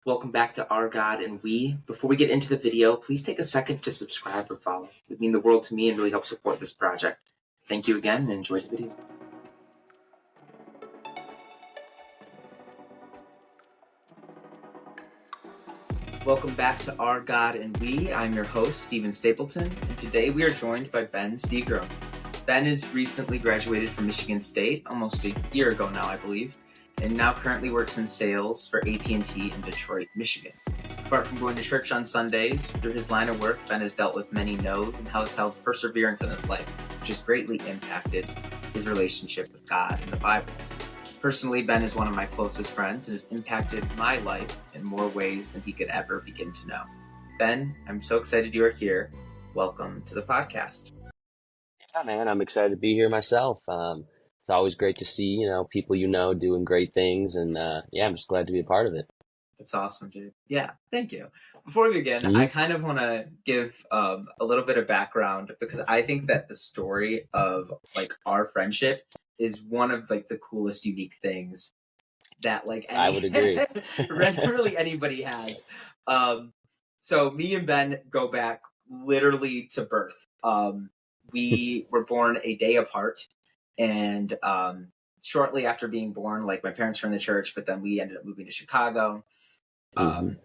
Welcome back to Our God and We. Before we get into the video, please take a second to subscribe or follow. It would mean the world to me and really help support this project. Thank you again and enjoy the video. Welcome back to Our God and We. I'm your host, Stephen Stapleton, and today we are joined by Ben Seagram. Ben has recently graduated from Michigan State, almost a year ago now, I believe, and now currently works in sales for AT&T in Detroit, Michigan. Apart from going to church on Sundays, through his line of work, Ben has dealt with many no's and has held perseverance in his life, which has greatly impacted his relationship with God and the Bible. Personally, Ben is one of my closest friends and has impacted my life in more ways than he could ever begin to know. Ben, I'm so excited you are here. Welcome to the podcast. Yeah, man, I'm excited to be here myself. It's always great to see, people doing great things, and I'm just glad to be a part of it. That's awesome, dude. Yeah, thank you. Before we begin, I kind of want to give a little bit of background because I think that the story of our friendship is one of the coolest, unique things that I would agree. really anybody has. So me and Ben go back literally to birth. We were born a day apart, and shortly after being born, my parents were in the church, but then we ended up moving to Chicago. And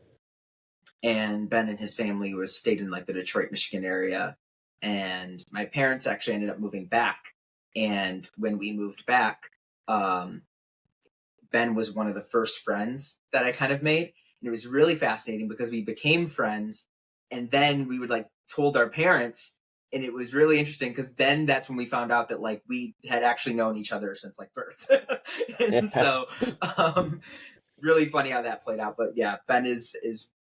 Ben and his family stayed in the Detroit, Michigan area. And my parents actually ended up moving back. And when we moved back, Ben was one of the first friends that I kind of made. And it was really fascinating because we became friends. And then we would told our parents. And it was really interesting because then that's when we found out that we had actually known each other since birth. And so really funny how that played out. But yeah, Ben is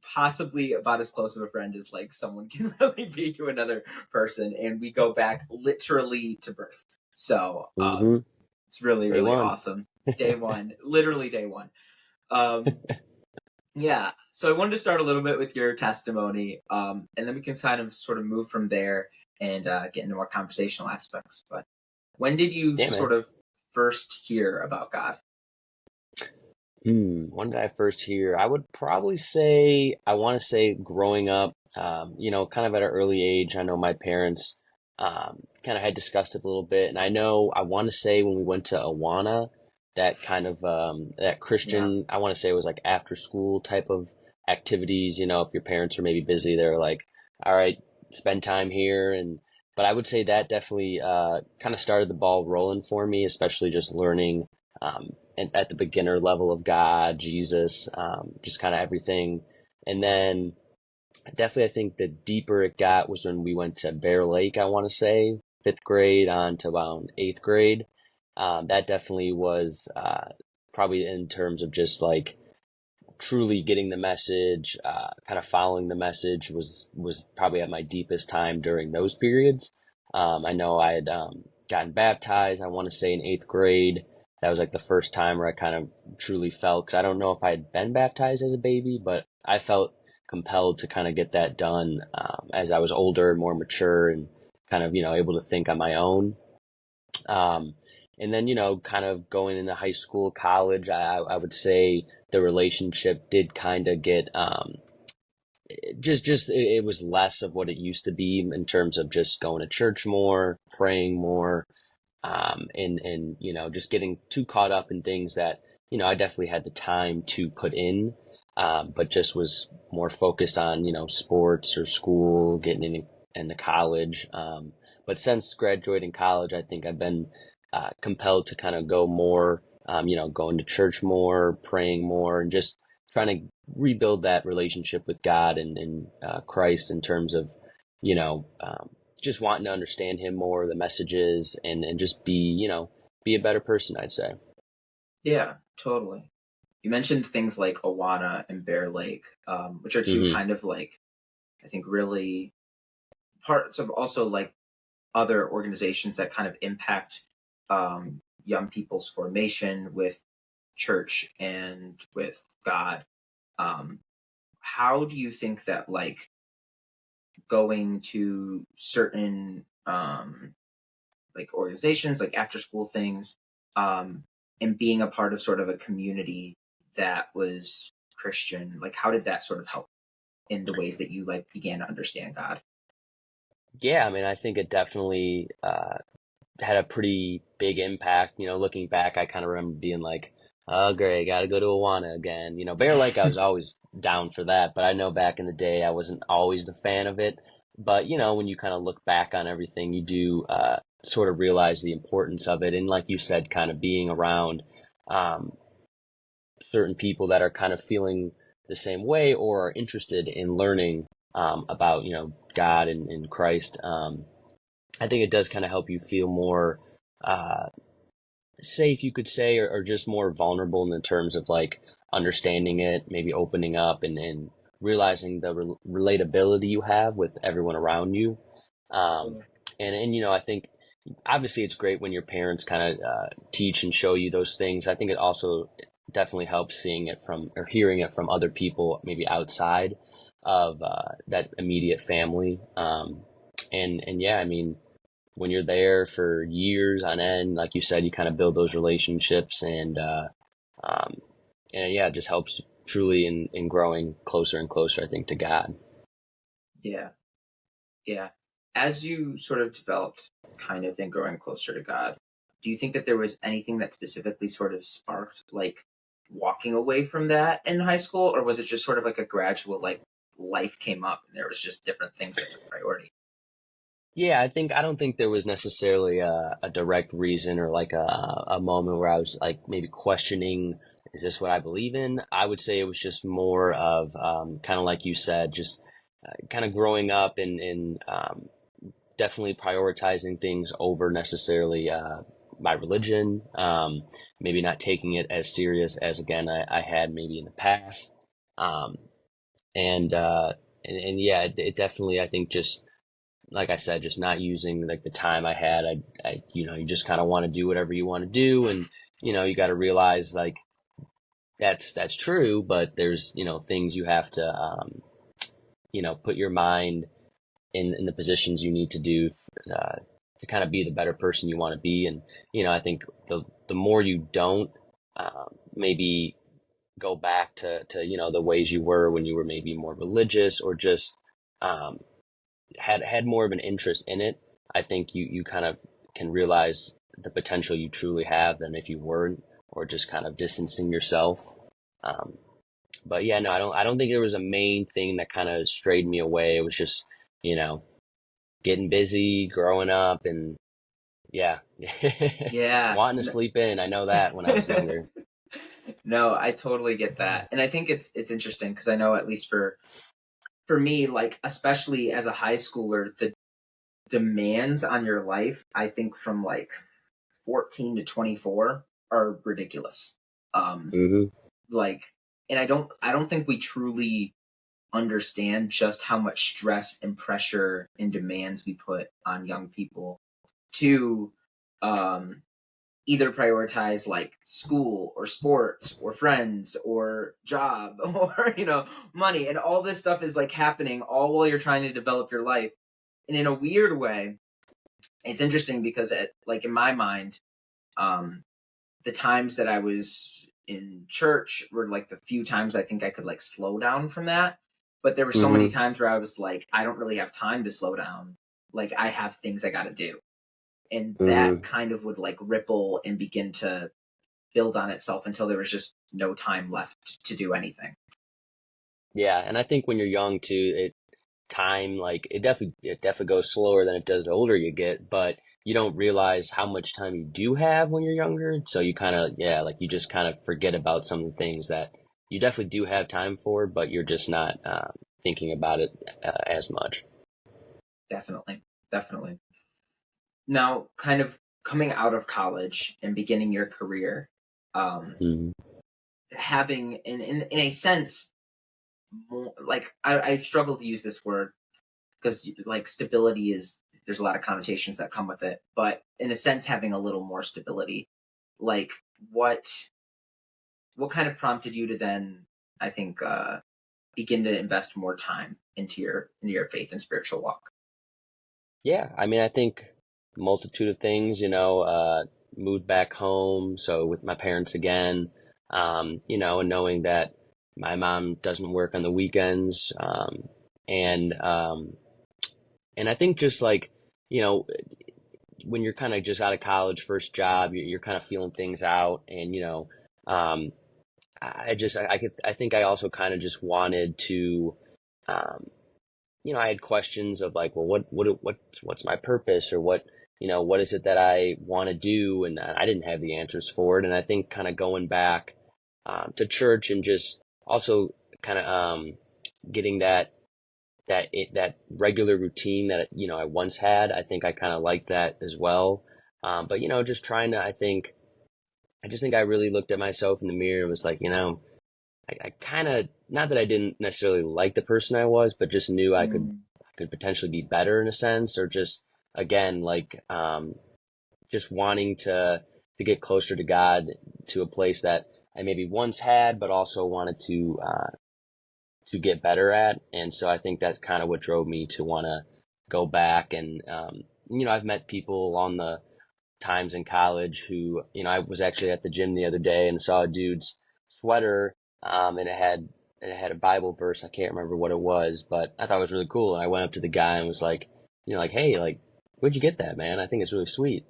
possibly about as close of a friend as someone can really be to another person. And we go back literally to birth. So it's really, really awesome. Day one, literally day one. Yeah. So I wanted to start a little bit with your testimony. And then we can kind of sort of move from there and get into more conversational aspects. But when did you sort of first hear about God? When did I first hear? I would probably say, I want to say growing up, kind of at an early age. I know my parents kind of had discussed it a little bit. And I want to say when we went to Awana, that kind of, that Christian, I want to say it was after school type of activities. If your parents are maybe busy, they're like, all right, spend time here. But I would say that definitely kind of started the ball rolling for me, especially just learning and at the beginner level of God, Jesus, just kind of everything. And then definitely I think the deeper it got was when we went to Bear Lake, I want to say, 5th grade on to around 8th grade. That definitely was probably in terms of just truly getting the message, kind of following the message was probably at my deepest time during those periods. I know I had gotten baptized, I want to say in 8th grade. That was the first time where I kind of truly felt, because I don't know if I had been baptized as a baby, but I felt compelled to kind of get that done as I was older and more mature and kind of, able to think on my own. And then, kind of going into high school, college, I would say the relationship did kind of get, it was less of what it used to be in terms of just going to church more, praying more, and just getting too caught up in things that, I definitely had the time to put in, but just was more focused on, sports or school, getting into college. But since graduating college, I think I've been compelled to kind of go more, going to church more, praying more, and just trying to rebuild that relationship with God and Christ in terms of, just wanting to understand him more, the messages, and just be a better person, I'd say. Yeah, totally. You mentioned things like Awana and Bear Lake, which are two kind of I think really parts of also other organizations that kind of impact young people's formation with church and with God. How do you think that going to certain organizations, after school things, and being a part of sort of a community that was Christian? Like, how did that sort of help in the ways that you like began to understand God? Yeah, I mean, I think it definitely had a pretty big impact. Looking back, I kind of remember being like, "Oh, great, got to go to Awana again." Bear Lake, I was always down for that, but I know back in the day, I wasn't always the fan of it. But when you kind of look back on everything, you do sort of realize the importance of it, and like you said, kind of being around um, certain people that are kind of feeling the same way or are interested in learning about God and Christ. I think it does kind of help you feel more uh, safe, you could say, or just more vulnerable in the terms of like understanding it, maybe opening up and realizing the relatability you have with everyone around you. Um, and I think obviously it's great when your parents kind of teach and show you those things. I think it also definitely helps seeing it from or hearing it from other people, maybe outside of that immediate family. And yeah, I mean, when you're there for years on end, like you said, you kind of build those relationships um, and yeah, it just helps truly in growing closer and closer, I think, to God. Yeah, yeah. As you sort of developed kind of in growing closer to God, do you think that there was anything that specifically sort of sparked like walking away from that in high school, or was it just sort of like a gradual like life came up and there was just different things that took priority? Yeah, I don't think there was necessarily a direct reason or like a moment where I was like maybe questioning, is this what I believe in? I would say it was just more of kind of like you said, just kind of growing up and definitely prioritizing things over necessarily my religion. Maybe not taking it as serious as again I had maybe in the past. Um, and yeah, it definitely I think just like I said, just not using like the time I had. You just kind of want to do whatever you want to do, and you got to realize like that's true, but there's things you have to put your mind in the positions you need to do to kind of be the better person you want to be. And I think the more you don't maybe go back to the ways you were when you were maybe more religious or just um, had more of an interest in it, I think you kind of can realize the potential you truly have than if you weren't, or just kind of distancing yourself. Um, but yeah, no, I don't think there was a main thing that kind of strayed me away. It was just you know getting busy, growing up, and yeah, Yeah. wanting to sleep in. I know that when I was younger. No, I totally get that. And I think it's interesting because I know at least for me, like especially as a high schooler, the demands on your life, I think from like 14 to 24 are ridiculous. Um Hmm. like and I don't think we truly understand just how much stress and pressure and demands we put on young people to um either prioritize like school or sports or friends or job or money, and all this stuff is like happening all while you're trying to develop your life. And in a weird way, it's interesting because like in my mind, um the times that I was in church were like the few times I think I could like slow down from that. But there were so many Hmm. times where I was like, I don't really have time to slow down. Like I have things I got to do. And that Hmm. kind of would like ripple and begin to build on itself until there was just no time left to do anything. Yeah, and I think when you're young too, time like it definitely goes slower than it does the older you get, but you don't realize how much time you do have when you're younger, so you kind of yeah, like you just kind of forget about some of the things that you definitely do have time for, but you're just not thinking about it as much. Definitely. Definitely. Now, kind of coming out of college and beginning your career, um, Hmm. having, in a sense, more like I struggle to use this word because like stability is there's a lot of connotations that come with it, but in a sense, having a little more stability, like what what kind of prompted you to then, I think, begin to invest more time into your faith and spiritual walk? Yeah, I mean, I think multitude of things, moved back home, so with my parents again, and knowing that My mom doesn't work on the weekends. And, and I think just like, you know, when you're kind of just out of college, first job, you're kind of feeling things out. And, um, I think I also kind of just wanted to, um, I had questions of like, well, what's my purpose, or what is it that I want to do? And I didn't have the answers for it. And I think kind of going back, to church, and just also kind of, getting that regular routine that, I once had. I think I kind of liked that as well. But, just trying to, I just think I really looked at myself in the mirror and was like, I kind of, not that I didn't necessarily like the person I was, but just knew Mm. I could potentially be better in a sense, or just, again, like, just wanting to get closer to God, to a place that I maybe once had, but also wanted to get better at. And so I think that's kind of what drove me to want to go back. And, I've met people along the times in college who, I was actually at the gym the other day and saw a dude's sweater, and it had a Bible verse. I can't remember what it was, but I thought it was really cool. And I went up to the guy and was like, like, hey, like, where'd you get that, man? I think it's really sweet.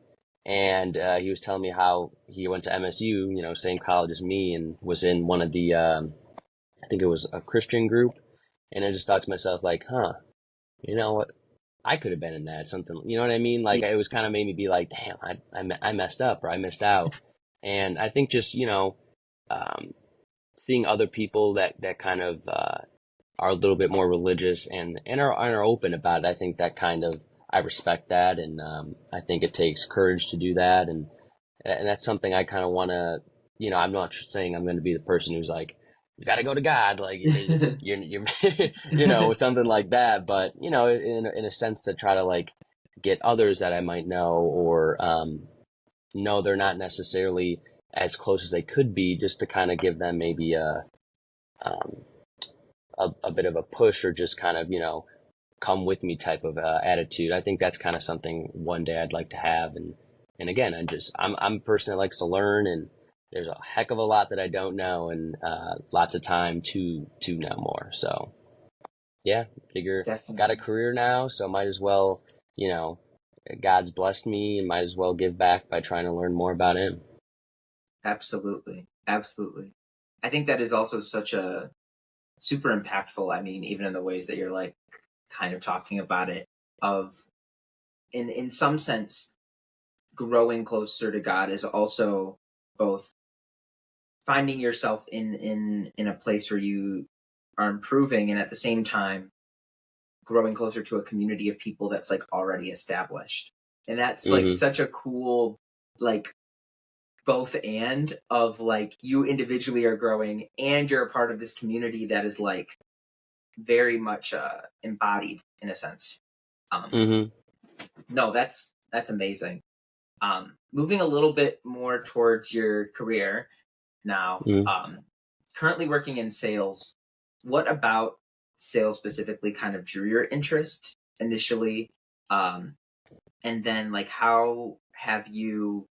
And he was telling me how he went to MSU, same college as me, and was in one of the, I think it was a Christian group. And I just thought to myself, like, huh, you know what? I could have been in that, something, you know what I mean? Yeah, Like, it was kind of made me be like, damn, I messed up, or I missed out. And I think just, um, seeing other people that kind of, are a little bit more religious, and are open about it. I think that kind of, I respect that. And, I think it takes courage to do that. And that's something I kind of want to, I'm not saying I'm going to be the person who's like, you got to go to God, like, you're something like that. But, in a sense, to try to like get others that I might know, or, know they're not necessarily as close as they could be, just to kind of give them maybe um, a bit of a push, or just kind of, come with me type of, attitude. I think that's kind of something one day I'd like to have. And again, I'm a person that likes to learn, and there's a heck of a lot that I don't know, and, lots of time to know more. So yeah, figure, got a definitely. career now, so might as well, you know, God's blessed me, and might as well give back by trying to learn more about Him. Absolutely. Absolutely. I think that is also such a super impactful. I mean, even in the ways that you're like kind of talking about it, of in some sense, growing closer to God is also both finding yourself in a place where you are improving, and at the same time growing closer to a community of people that's like already established. And that's like Hmm. such a cool, like, both and of like you individually are growing and you're a part of this community that is like very much embodied in a sense. Um, Hmm. no, that's amazing. Moving a little bit more towards your career now, Hmm. currently working in sales. What about sales specifically kind of drew your interest initially? Um, and then like how have you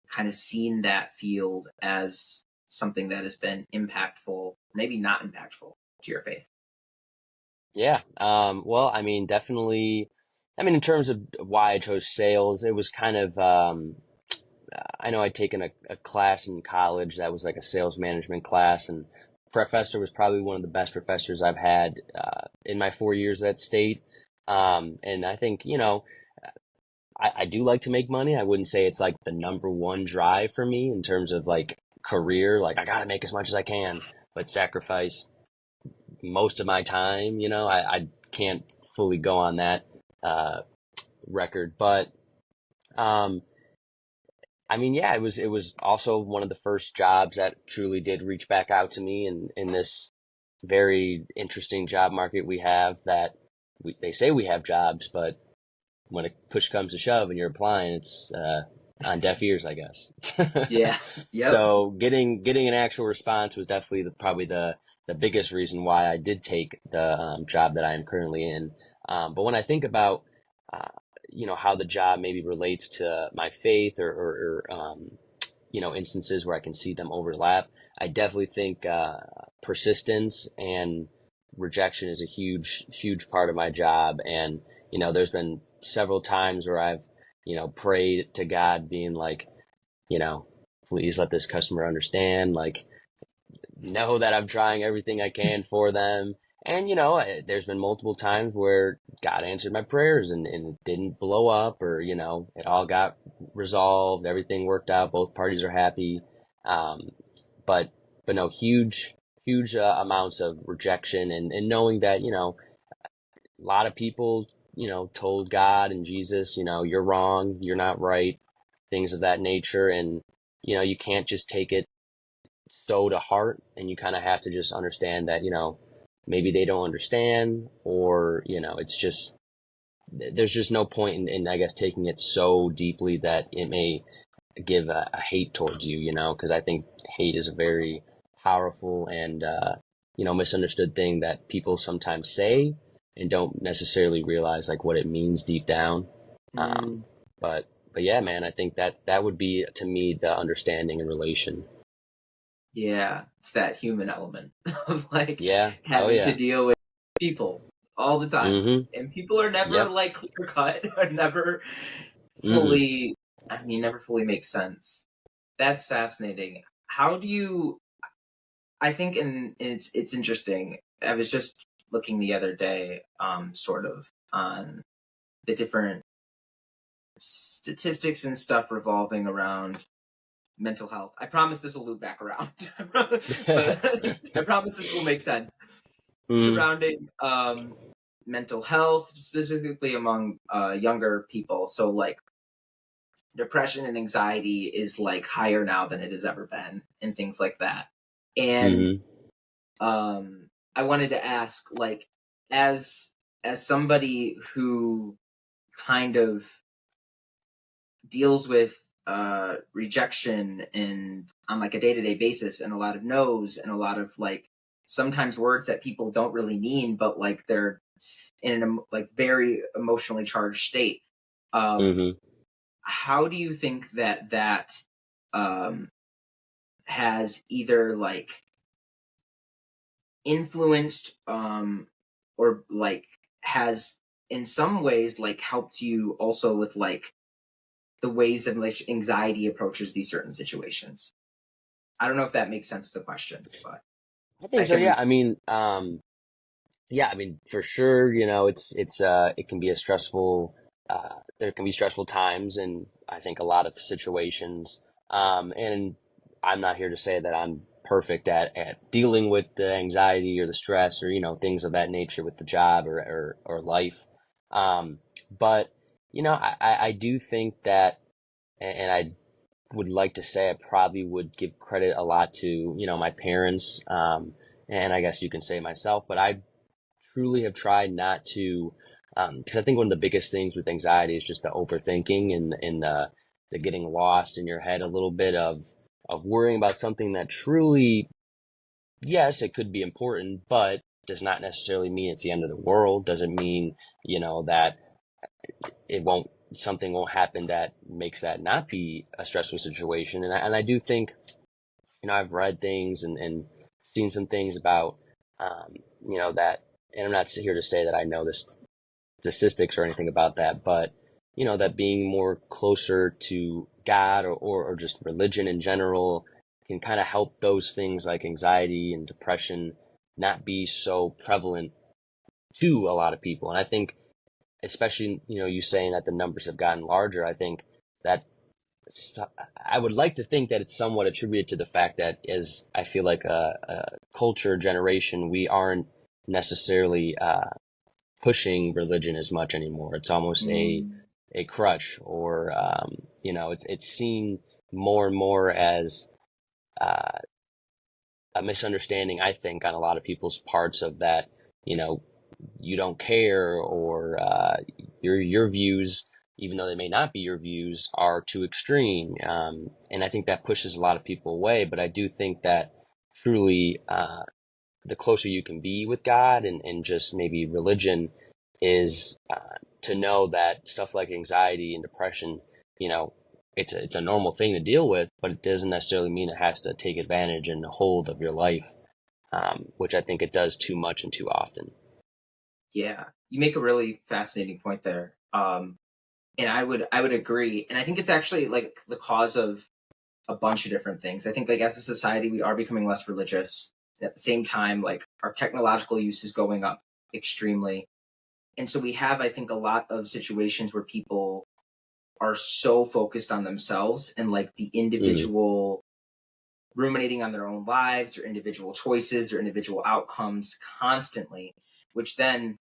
kind of seen that field as something that has been impactful, maybe not impactful to your faith? Yeah. Well, I mean, definitely. I mean, in terms of why I chose sales, it was kind of, I know I'd taken a class in college that was like a sales management class, and professor was probably one of the best professors I've had, in my 4 years at state. And I think, I do like to make money. I wouldn't say it's like the number one drive for me in terms of like career. Like, I got to make as much as I can, but sacrifice most of my time. I can't fully go on that, uh, record. But, um, I mean, yeah, it was also one of the first jobs that truly did reach back out to me, in this very interesting job market we have, that they say we have jobs, but when a push comes to shove and you're applying, it's, on deaf ears, I guess. Yeah. Yep. So getting an actual response was definitely probably the biggest reason why I did take the, job that I am currently in. But when I think about, uh, how the job maybe relates to my faith, or instances where I can see them overlap, I definitely think, persistence and rejection is a huge part of my job. And, there's been several times where I've, prayed to God being like, you know, please let this customer understand, like, know that I'm trying everything I can for them. And, there's been multiple times where God answered my prayers and it didn't blow up or, it all got resolved. Everything worked out. Both parties are happy. Um, but, but no, huge amounts of rejection and knowing that, a lot of people, told God and Jesus, you're wrong, you're not right, things of that nature. And, you can't just take it so to heart, and you kind of have to just understand that, maybe they don't understand, or, it's just, there's just no point in, I guess, taking it so deeply that it may give a hate towards you, because I think hate is a very powerful and, misunderstood thing that people sometimes say and don't necessarily realize like what it means deep down. Um, Mm, but yeah, man, I think that would be to me the understanding and relation. yeah, it's that human element of like Yeah. Oh having to yeah. deal with people all the time. Mm-hmm. And people are never Yep. like clear cut or never Mm-mm. fully, I mean, never fully make sense. That's fascinating. How do you, I think, and it's interesting. I was just looking the other day, sort of on the different statistics and stuff revolving around mental health. I promise this will loop back around, but I promise this will make sense Mm, surrounding mental health, specifically among younger people. So, like, depression and anxiety is like higher now than it has ever been, and things like that. And mm-hmm. I wanted to ask, like, as somebody who kind of deals with rejection and on like a day-to-day basis, and a lot of no's and a lot of like sometimes words that people don't really mean, but like they're in an like very emotionally charged state. um Mm-hmm. how do you think that um has either like influenced or like has in some ways like helped you also with like the ways in which anxiety approaches these certain situations? I don't know if that makes sense as a question, but I I think so. can Yeah. re. I mean, for sure, it can be a stressful, there can be stressful times and I think a lot of situations. And I'm not here to say that I'm perfect at dealing with the anxiety or the stress or, things of that nature with the job or life. Um, but, I do think that, and I would like to say I probably would give credit a lot to, my parents, and I guess you can say myself, but I truly have tried not to, because I think one of the biggest things with anxiety is just the overthinking and the getting lost in your head a little bit of worrying about something that truly, yes, it could be important, but does not necessarily mean it's the end of the world. Doesn't mean, that it won't, something won't happen that makes that not be a stressful situation. And I do think, I've read things and seen some things about, um, that, and I'm not here to say that I know this statistics or anything about that, but, that being more closer to God or just religion in general can kind of help those things like anxiety and depression not be so prevalent to a lot of people. And I think, especially, you saying that the numbers have gotten larger, I think that I would like to think that it's somewhat attributed to the fact that as I feel like a culture generation, we aren't necessarily pushing religion as much anymore. It's almost Mm, a crutch, or it's seen more and more as uh, a misunderstanding. I think on a lot of people's parts of that, you know, you don't care, or your views, even though they may not be your views, are too extreme. And I think that pushes a lot of people away. But I do think that truly, the closer you can be with God and just maybe religion is to know that stuff like anxiety and depression, you know, it's a normal thing to deal with, but it doesn't necessarily mean it has to take advantage and hold of your life. which I think it does too much and too often. Yeah, you make a really fascinating point there. And I would agree. And I think it's actually like the cause of a bunch of different things. I think like as a society we are becoming less religious. At the same time, like our technological use is going up extremely. And so we have, I think, a lot of situations where people are so focused on themselves and like the Mm, individual ruminating on their own lives, their individual choices, their individual outcomes constantly, which then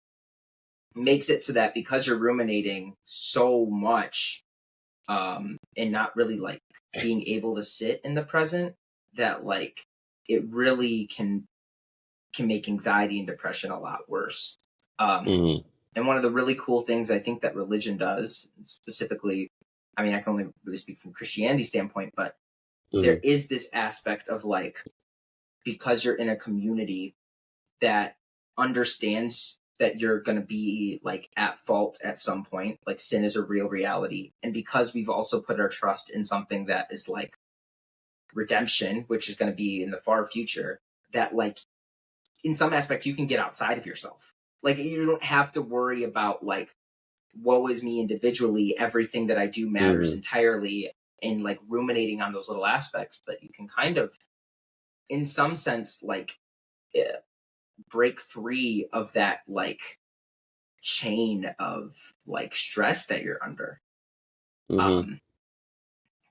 makes it so that because you're ruminating so much and not really like being able to sit in the present, that like it really can make anxiety and depression a lot worse. Um, mm, and one of the really cool things I think that religion does, specifically, I mean, I can only really speak from Christianity standpoint, but there mm, is this aspect of like because you're in a community that understands that you're going to be like at fault at some point, like sin is a real reality, and because we've also put our trust in something that is like redemption, which is going to be in the far future, that like in some aspect you can get outside of yourself. Like you don't have to worry about like woe is me individually, everything that I do matters mm. entirely, and like ruminating on those little aspects, but you can kind of in some sense like eh, break free of that like chain of like stress that you're under. Mm-hmm. um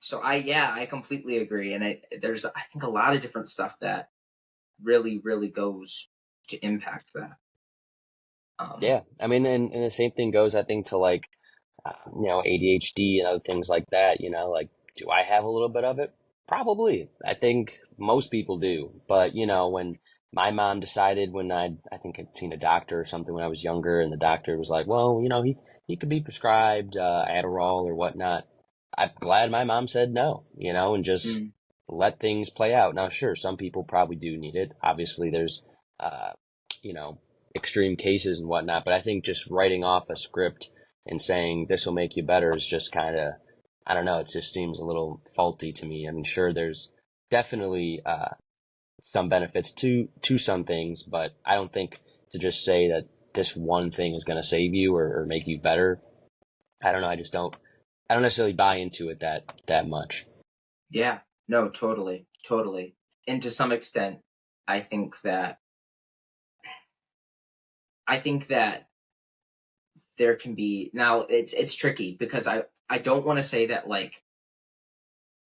so I completely agree, and there's I think a lot of different stuff that really goes to impact that. um Yeah, I mean, and the same thing goes, I think, to like ADHD and other things like that. Like, do I have a little bit of it? Probably. I think most people do. But when my mom decided, when I think I'd seen a doctor or something when I was younger, and the doctor was like, well, he could be prescribed Adderall or whatnot. I'm glad my mom said no, and just mm, let things play out. Now, sure, some people probably do need it. Obviously, there's uh, you know extreme cases and whatnot, but I think just writing off a script and saying this will make you better is just kind of, I don't know, it just seems a little faulty to me. I mean, sure, there's definitely some benefits to some things, but I don't think to just say that this one thing is going to save you or make you better. I don't know. I don't necessarily buy into it that much. yeah, no, totally, and to some extent i think that I think that there can be, now it's tricky because I don't want to say that like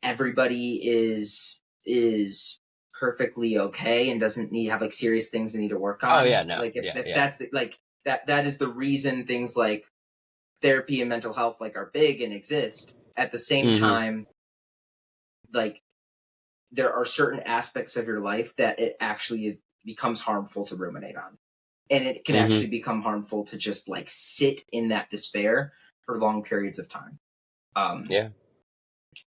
everybody is perfectly okay and doesn't need have like serious things they need to work Oh on. yeah, no, Like if yeah, that yeah. that's the, like that is the reason things like therapy and mental health like are big and exist. At the same Mm-hmm. time, like there are certain aspects of your life that it actually becomes harmful to ruminate on, and it can actually Mm-hmm. become harmful to just like sit in that despair for long periods of time. um Yeah.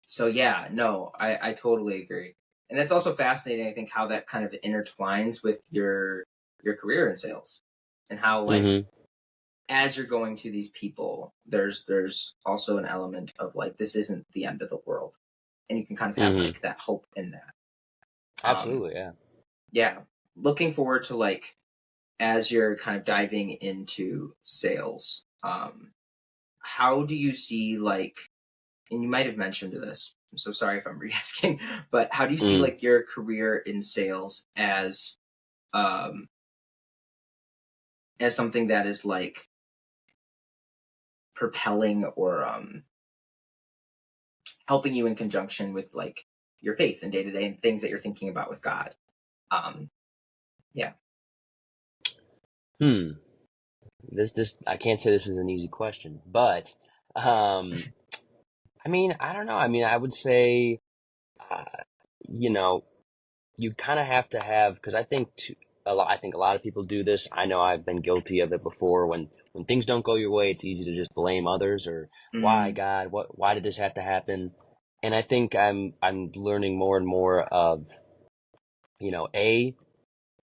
So yeah, no, I totally agree. And that's also fascinating, I think, how that kind of intertwines with your career in sales. And how like Mm-hmm. as you're going to these people, there's also an element of like this isn't the end of the world. And you can kind of have Mm-hmm. like that hope in that. Um Absolutely, yeah. yeah. Looking forward to like as you're kind of diving into sales, how do you see like, and you might have mentioned this. I'm so sorry if I'm re-asking, but how do you see Mm. like your career in sales um as something that is like propelling or helping you in conjunction with like your faith and day to day and things that you're thinking about with God? Um yeah. Hmm. This I can't say this is an easy question, but um I mean, I don't know. I mean, I would say, uh, you know, you kind of have to have, because I think a lot of people do this. I know I've been guilty of it before. When things don't go your way, it's easy to just blame others or why Mm. God, why did this have to happen? And I think I'm learning more and more of,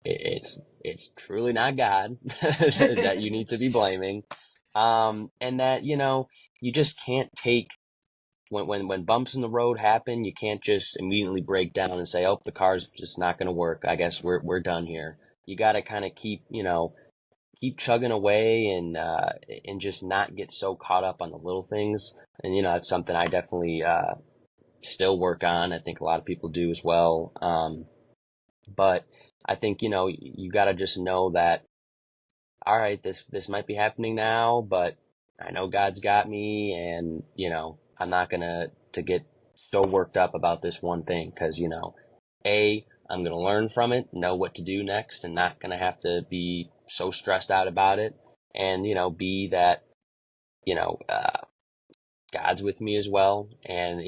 it's truly not God that you need to be blaming, and that you just can't take when bumps in the road happen, you can't just immediately break down and say, "Oh, the car's just not going to work. I guess we're done here." You got to kind of keep chugging away and just not get so caught up on the little things. And that's something I definitely still work on. I think a lot of people do as well. But I think you got to just know that, all right, this might be happening now, but I know God's got me, and I'm not gonna to get so worked up about this one thing, because a I'm gonna learn from it, know what to do next, and not gonna have to be so stressed out about it, and b that you know uh, God's with me as well, and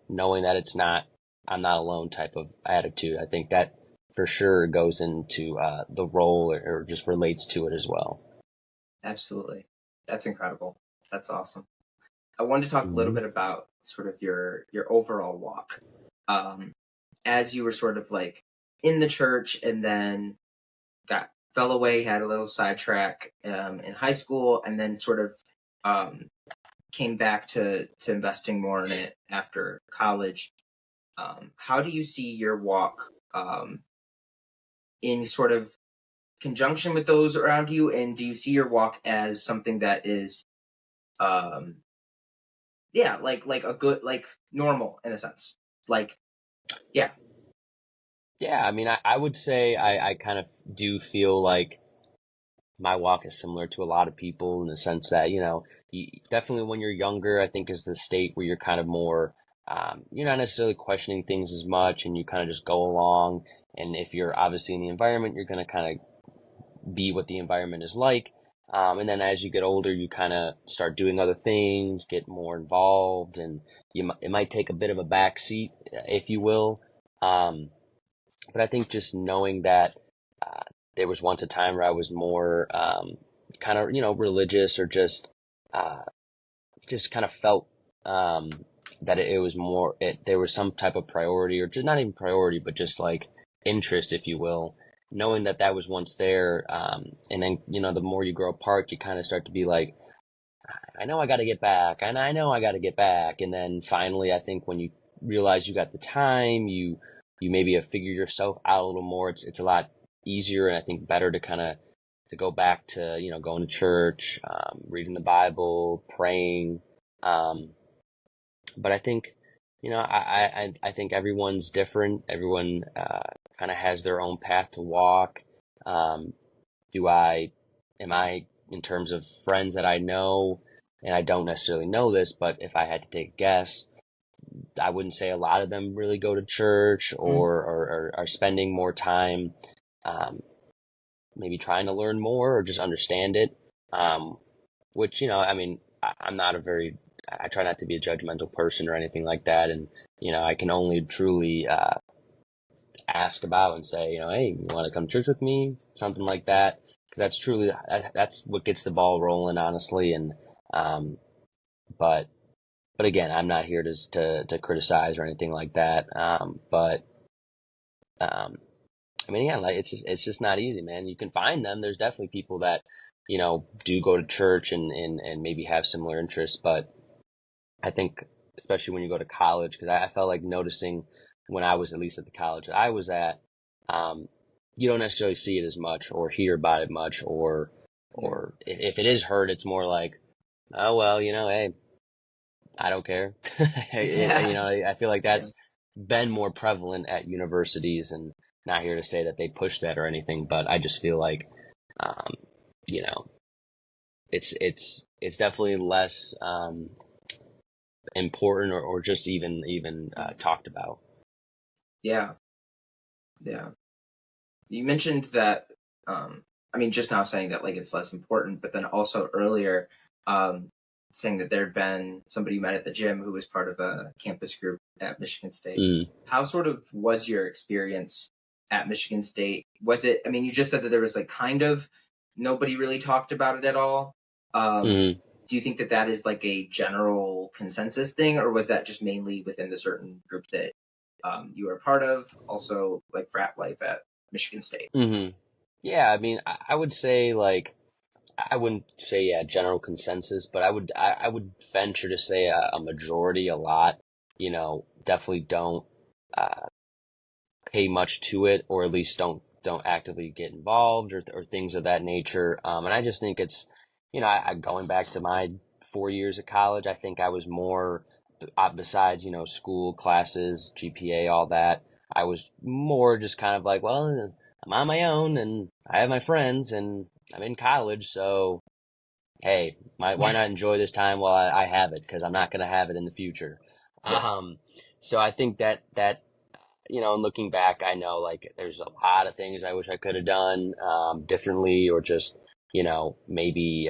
knowing that I'm not alone type of attitude. I think that for sure goes into the role, or just relates to it as well. Absolutely. That's incredible. That's awesome. I wanted to talk a little Hmm. bit about sort of your overall walk. Um, as you were sort of like in the church and then got fell away, had a little sidetrack in high school, and then sort of um, came back to investing more in it after college. How do you see your walk in sort of conjunction with those around you, and do you see your walk as something that is um, yeah, like a good like normal in a sense, like yeah. Yeah, I mean, I would say I kind of do feel like my walk is similar to a lot of people in the sense that, definitely when you're younger, I think is the state where you're kind of more, you're not necessarily questioning things as much, and you kind of just go along. And if you're obviously in the environment, you're going to kind of be what the environment is like. And then as you get older, you kind of start doing other things, get more involved, and it might take a bit of a back seat, if you will. Um, but I think just knowing that uh, there was once a time where I was more kind of religious, or uh, just kind of felt um, that it was more there was some type of priority, or just not even priority, but just like interest, if you will. Knowing that that was once there, and then the more you grow apart, you kind of start to be like, I know I got to get back, and I know I got to get back, and then finally, I think when you realize you got the time, you maybe have figured yourself out a little more. It's a lot easier, and I think better to kind of to go back to going to church, reading the Bible, praying. Um, but I think I think everyone's different. Everyone kind of has their own path to walk. Um, do I am I in terms of friends that I know, and I don't necessarily know this, but if I had to take a guess, I wouldn't say a lot of them really go to church, Mm. or are spending more time um, maybe trying to learn more or just understand it. Um, which I mean, I'm not a very I try not to be a judgmental person or anything like that, and I can only truly ask about and say, hey, you want to come to church with me, something like that. 'Cause that's truly that's what gets the ball rolling, honestly. And um, but but again, I'm not here to criticize or anything like that. But um, I mean, yeah, like it's just not easy, man. You can find them. There's definitely people that do go to church and maybe have similar interests, but I think especially when you go to college, because I felt like noticing when I was at least at the college that I was at, um, you don't necessarily see it as much or hear about it much, Yeah. or if it is heard, it's more like, oh well, hey, I don't care. Yeah. I feel like Yeah. that's been more prevalent at universities, and not here to say that they push that or anything, but I just feel like, um, you know, it's definitely less important, or just even talked about. Yeah. Yeah. You mentioned that, I mean, just now saying that like it's less important, but then also earlier, um, saying that there had been somebody you met at the gym who was part of a campus group at Michigan State. Mm, How sort of was your experience at Michigan State? Was it, I mean, you just said that there was like kind of nobody really talked about it at all. Um, mm. do you think that that is like a general consensus thing, or was that just mainly within the certain group that you were a part of? Also, like frat life at Michigan State. Hmm. Yeah, I mean, I would say like I wouldn't say general consensus, but I would venture to say a majority, a lot, definitely don't uh, pay much to it, or at least don't actively get involved, or things of that nature. And I just think it's, going back to my 4 years of college, I think I was more, besides, school, classes, GPA, all that, I was more just kind of like, well, I'm on my own and I have my friends and I'm in college, so hey, why not enjoy this time while I have it? Because I'm not going to have it in the future. Yeah. Um, so I think that and looking back, I know like there's a lot of things I wish I could have done differently, or just maybe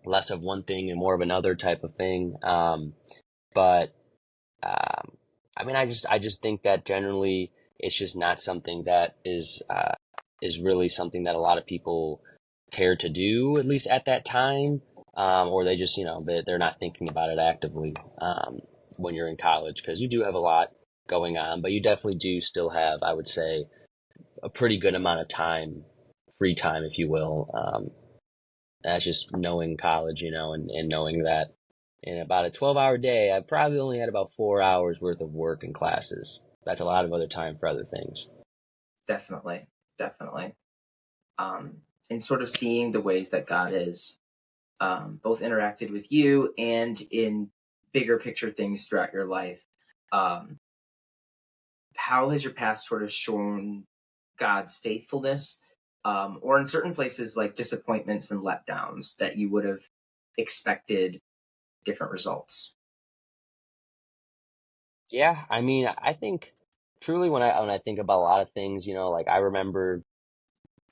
less of one thing and more of another type of thing. But um, I mean, I just think that generally it's just not something that is really something that a lot of people care to do, at least at that time, or they just they're not thinking about it actively when you're in college, because you do have a lot going on, but you definitely do still have, I would say, a pretty good amount of time, free time, if you will. That's just knowing college, and knowing that in about a 12-hour day, I probably only had about 4 hours worth of work and classes. That's a lot of other time for other things. Definitely, definitely. And sort of seeing the ways that God has both interacted with you and in bigger picture things throughout your life. Um, how has your past sort of shown God's faithfulness, or in certain places like disappointments and letdowns that you would have expected different results? Yeah, I mean, I think truly when I think about a lot of things, like I remember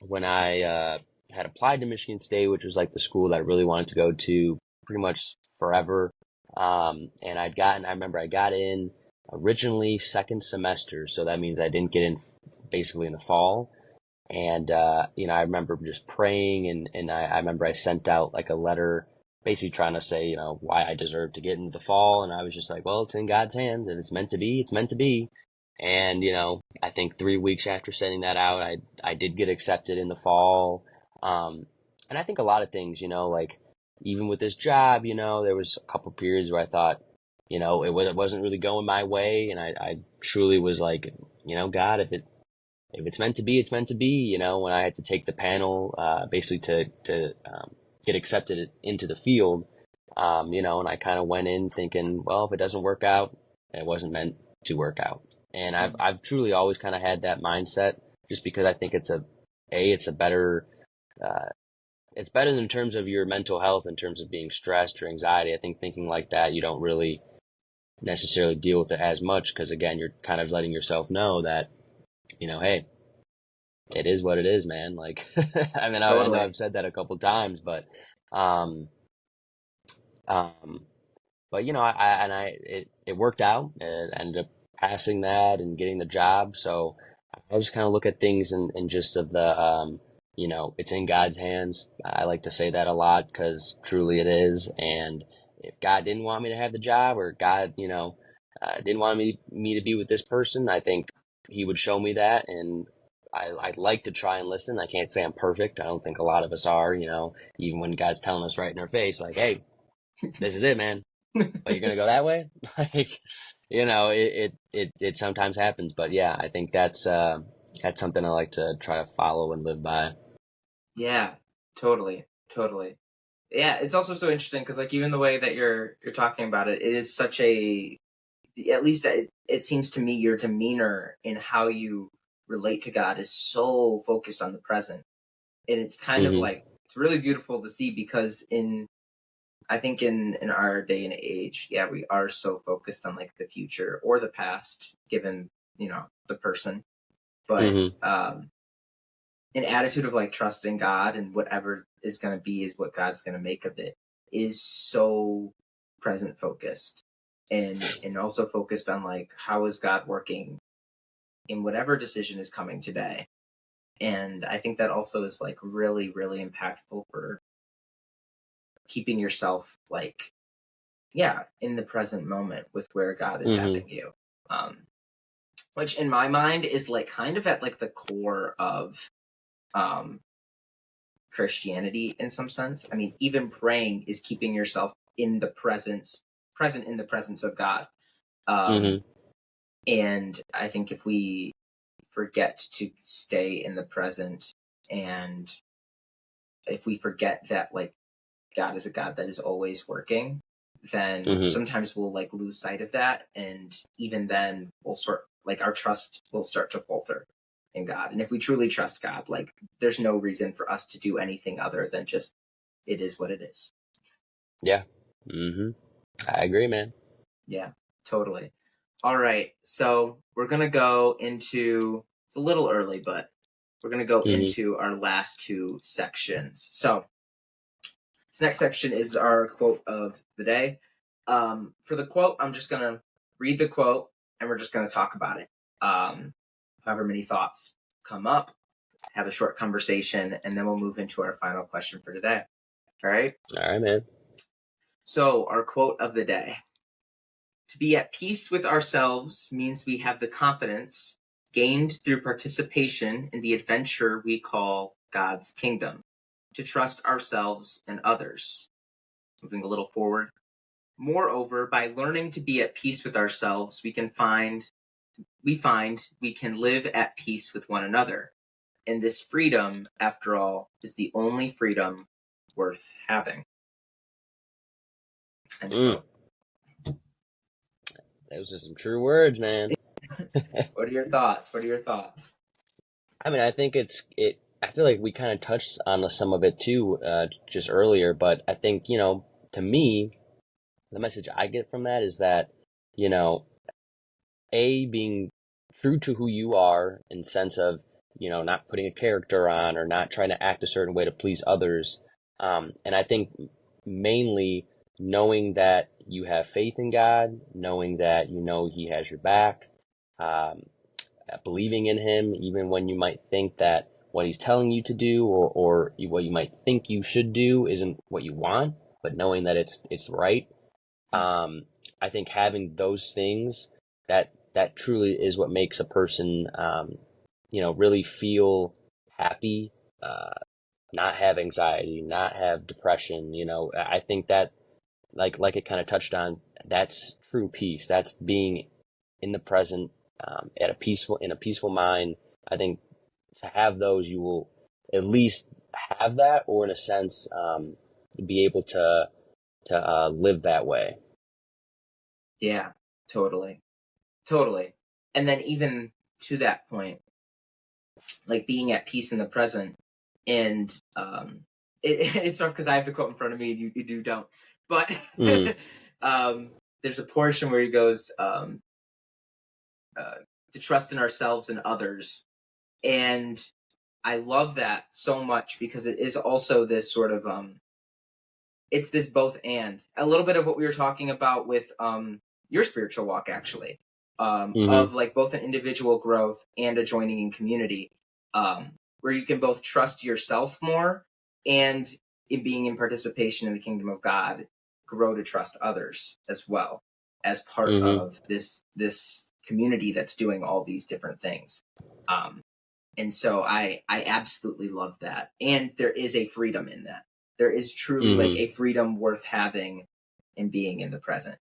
when I had applied to Michigan State, which was like the school that I really wanted to go to pretty much forever. And I remember I got in originally second semester, so that means I didn't get in basically in the fall. And I remember just praying, and I remember I sent out like a letter basically trying to say, why I deserved to get into the fall. And I was just like, well, it's in God's hands and it's meant to be, it's meant to be. And, I think 3 weeks after sending that out, I did get accepted in the fall. And I think a lot of things, like even with this job, there was a couple periods where I thought, it wasn't really going my way. And I truly was like, God, if it's meant to be, it's meant to be. When I had to take the panel, basically to get accepted into the field, and I kind of went in thinking, well, if it doesn't work out, it wasn't meant to work out. And I've truly always kind of had that mindset, just because I think it's a better, uh, it's better in terms of your mental health, in terms of being stressed or anxiety. I think thinking like that, you don't really necessarily deal with it as much, because again, you're kind of letting yourself know that, hey, it is what it is, man. Like, I mean, I know Totally. I've said that a couple times, um, um, but it worked out. It ended up passing that and getting the job. So I just kind of look at things in just of the, it's in God's hands. I like to say that a lot, because truly it is. And if God didn't want me to have the job, or God, didn't want me to be with this person, I think He would show me that. And I'd like to try and listen. I can't say I'm perfect. I don't think a lot of us are, even when God's telling us right in our face, like, hey, this is it, man. But you're gonna go that way? Like, it sometimes happens. But yeah, I think that's something I like to try to follow and live by. Yeah, totally, totally. Yeah, it's also so interesting because like even the way that you're talking about it, it is such a, at least it seems to me your demeanor in how you relate to God is so focused on the present. And it's kind of Hmm. like it's really beautiful to see because in I think in our day and age, yeah, we are so focused on like the future or the past, given the person. But Hmm. an attitude of like trusting God and whatever is going to be is what God's going to make of it is so present focused and also focused on like how is God working in whatever decision is coming today. And I think that also is like really really impactful for keeping yourself like yeah in the present moment with where God is Hmm. having you. Um which in my mind is like kind of at like the core of um Christianity in some sense. I mean, even praying is keeping yourself present in the presence of God. Um, Mm-hmm. and I think if we forget to stay in the present, and if we forget that like God is a God that is always working, then Mm-hmm. sometimes we'll like lose sight of that, and even then we'll sort like our trust will start to falter in God. And if we truly trust God, like there's no reason for us to do anything other than just it is what it is. Yeah. Mm-hmm. I agree, man. Yeah, totally. All right, so we're gonna go into it's a little early, but we're gonna go Mm-hmm. into our last two sections. So this next section is our quote of the day. For the quote, I'm just going to read the quote and we're just going to talk about it. However many thoughts come up, have a short conversation, and then we'll move into our final question for today. All right? All right, man. So, our quote of the day: to be at peace with ourselves means we have the confidence gained through participation in the adventure we call God's kingdom, to trust ourselves and others. Moving a little forward. Moreover, by learning to be at peace with ourselves, we find we can live at peace with one another. And this freedom, after all, is the only freedom worth having. End Mm. quote. Those are some true words, man. What are your thoughts? What are your thoughts? I mean, I think it. I feel like we kind of touched on some of it too, just earlier. But I think to me, the message I get from that is that you know, being true to who you are in sense of not putting a character on or not trying to act a certain way to please others. And I think mainly knowing that you have faith in God, knowing that He has your back, um, believing in Him, even when you might think that what He's telling you to do or what you might think you should do isn't what you want, but knowing that it's right. Um, I think having those things that truly is what makes a person, really feel happy, uh, not have anxiety, not have depression. I think that like it kind of touched on, that's true peace. That's being in the present, in a peaceful mind. I think to have those, you will at least have that, or in a sense, be able to live that way. Yeah, totally. Totally. And then, even to that point, like being at peace in the present, and it's rough because I have the quote in front of me and you don't. But Mm, um, there's a portion where he goes, uh, to trust in ourselves and others. And I love that so much because it is also this sort of it's this both and a little bit of what we were talking about with your spiritual walk actually, hmm of like both an individual growth and a joining in community, where you can both trust yourself more and in being in participation in the kingdom of God, grow to trust others as well as part hmm of this community that's doing all these different things. Um, and so I absolutely love that. And there is a freedom in that. There is truly like hmm a freedom worth having in being in the present.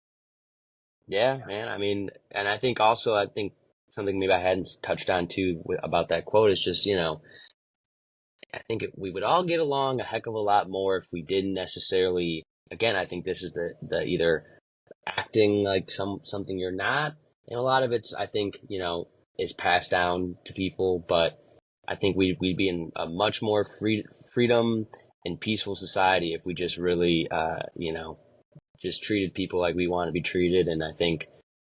Yeah, man. I mean, and I think something maybe I hadn't touched on too about that quote is just, I think we would all get along a heck of a lot more if we didn't necessarily, again, I think this is the either acting like something you're not. And a lot of it's, I think, is passed down to people, but I think we'd be in a much more freedom and peaceful society if we just really, just treated people like we want to be treated. And I think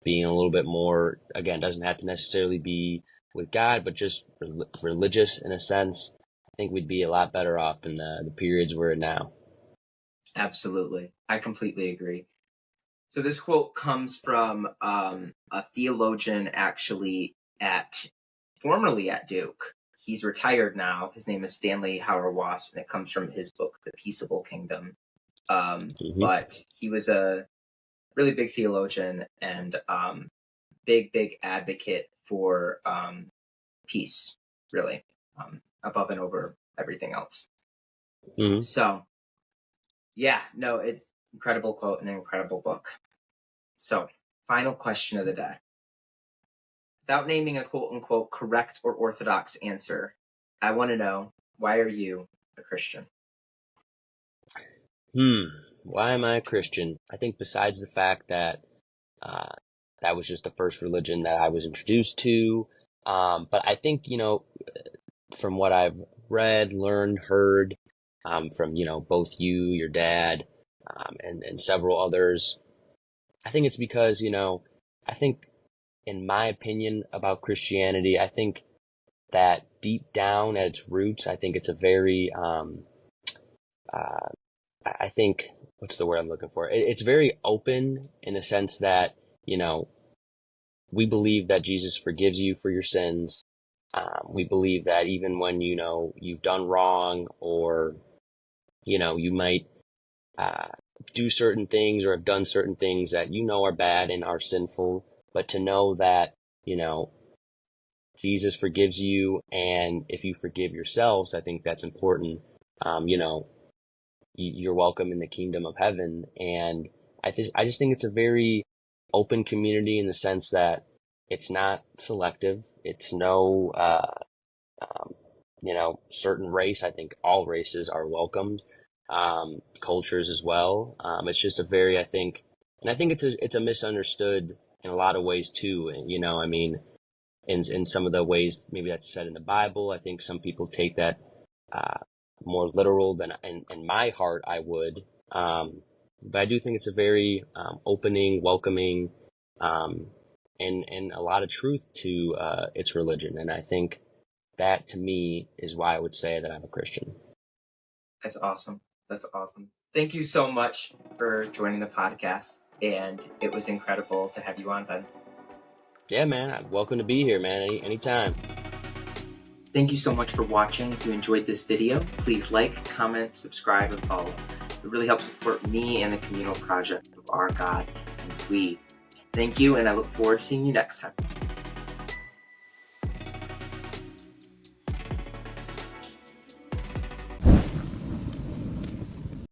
being a little bit more, again, doesn't have to necessarily be with God, but just religious in a sense. I think we'd be a lot better off in the periods we're in now. Absolutely. I completely agree. So this quote comes from a theologian actually at formerly at Duke. He's retired now. His name is Stanley Hauerwas, and it comes from his book, The Peaceable Kingdom. hmm But he was a really big theologian and big advocate for peace, really, above and over everything else. Hmm. So, yeah, no, it's incredible quote and an incredible book. So, final question of the day. Without naming a quote unquote correct or orthodox answer, I want to know, why are you a Christian? Why am I a Christian? I think besides the fact that uh, that was just the first religion that I was introduced to, but I think, from what I've read, learned, heard, from, both you, your dad, and several others, I think it's because, I think, in my opinion about Christianity, I think that deep down at its roots, I think it's a very, uh, I think, what's the word I'm looking for? It's very open in the sense that, you know, we believe that Jesus forgives you for your sins. We believe that even when, you've done wrong, or, you might uh, do certain things or have done certain things that are bad and are sinful, but to know that, you know, Jesus forgives you, and if you forgive yourselves, I think that's important. You're welcome in the kingdom of heaven, and I just think it's a very open community in the sense that it's not selective. It's no um, certain race. I think all races are welcomed, cultures as well. It's just a very, I think, and I think it's a misunderstood in a lot of ways too. And, I mean, in some of the ways maybe that's said in the Bible, I think some people take that uh, more literal than in my heart I would. But I do think it's a very opening, welcoming, um, and a lot of truth to its religion. And I think that to me is why I would say that I'm a Christian. That's awesome. That's awesome. Thank you so much for joining the podcast. And it was incredible to have you on, Ben. Yeah, man. Welcome to be here, man. Anytime. Thank you so much for watching. If you enjoyed this video, please like, comment, subscribe, and follow. It really helps support me and the communal project of Our God and We. Thank you, and I look forward to seeing you next time.